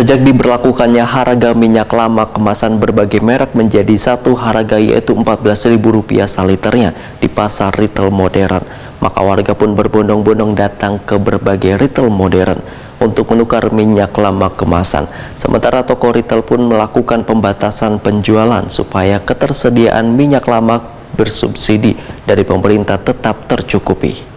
Sejak diberlakukannya harga minyak lama kemasan berbagai merek menjadi satu harga yaitu Rp14.000 saliternya di pasar retail modern, maka warga pun berbondong-bondong datang ke berbagai retail modern untuk menukar minyak lama kemasan. Sementara toko retail pun melakukan pembatasan penjualan supaya ketersediaan minyak lama bersubsidi dari pemerintah tetap tercukupi.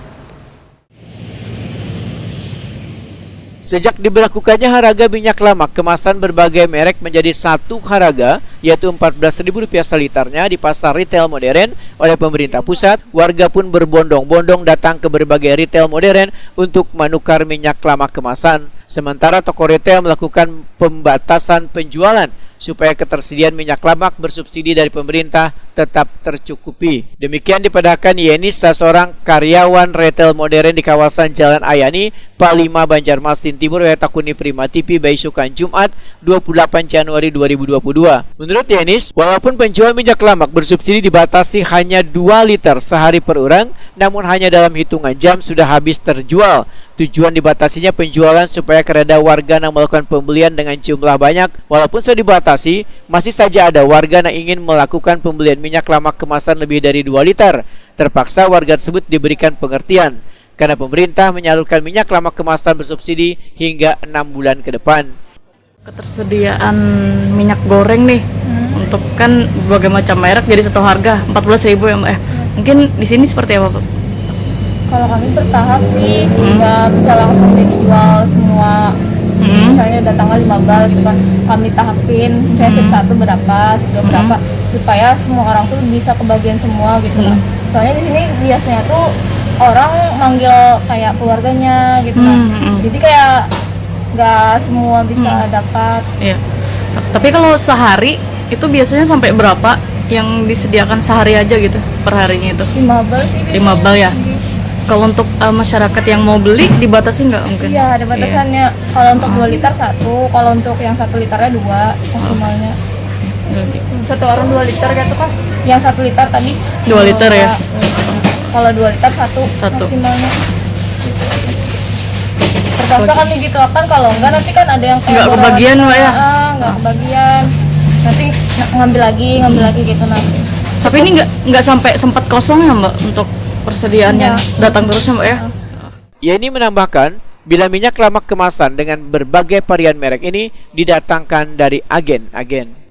Sejak diberlakukannya harga minyak lama kemasan berbagai merek menjadi satu harga, yaitu Rp14.000 saliternya di pasar retail modern oleh pemerintah pusat, warga pun berbondong-bondong datang ke berbagai retail modern untuk menukar minyak lama kemasan. Sementara toko retail melakukan pembatasan penjualan supaya ketersediaan minyak lama bersubsidi dari pemerintah tetap tercukupi. Demikian dipadahkan Yenis, seorang karyawan retail modern di kawasan Jalan Ayani, Palima, Banjarmasin Timur, Wetakuni Prima TV, Baisukan, Jumat 28 Januari 2022. Menurut Yenis, walaupun penjual minyak lama bersubsidi dibatasi hanya 2 liter sehari per orang, namun hanya dalam hitungan jam sudah habis terjual. Tujuan dibatasinya penjualan supaya kereda warga yang melakukan pembelian dengan jumlah banyak. Walaupun sudah dibatasi, masih saja ada warga yang ingin melakukan pembelian minyak lama kemasan lebih dari 2 liter. Terpaksa warga tersebut diberikan pengertian karena pemerintah menyalurkan minyak lama kemasan bersubsidi hingga 6 bulan ke depan. Ketersediaan minyak goreng nih, untuk kan berbagai macam merek jadi satu harga 14.000 ya Mbak. Mungkin di sini seperti apa Pak? Kalau kami bertahap sih, nggak bisa langsung dijual semua. Misalnya datangnya 5 bal gitu kan, kami tahapin, misalnya sip 1 berapa, sip 2 berapa, supaya semua orang tuh bisa kebagian semua gitu kan. Soalnya di sini biasanya tuh orang manggil kayak keluarganya gitu kan. Jadi kayak nggak semua bisa dapat. Iya. Tapi kalau sehari itu biasanya sampai berapa yang disediakan sehari aja gitu per harinya itu? 5 bal sih. 5 bal ya. Kalau untuk masyarakat yang mau beli dibatasi nggak mungkin? Iya, ada batasannya. Kalau untuk 2 liter 1, kalau untuk yang 1 liternya 2 maksimalnya. Satu orang 2 liter gitu kan? Yang 1 liter tadi 2 liter ya? Kalau 2 liter 1 maksimalnya. Terpaksa kami gitu kan, kalau enggak nanti kan ada yang kayak nggak kebagian Mbak ya? Nggak kebagian. Nanti ngambil lagi gitu nanti. Tapi ini nggak sampai sempat kosong ya Mbak untuk persediaannya, datang terus ya Mbak ya? Yeni menambahkan, bila minyak lama kemasan dengan berbagai varian merek ini didatangkan dari agen-agen.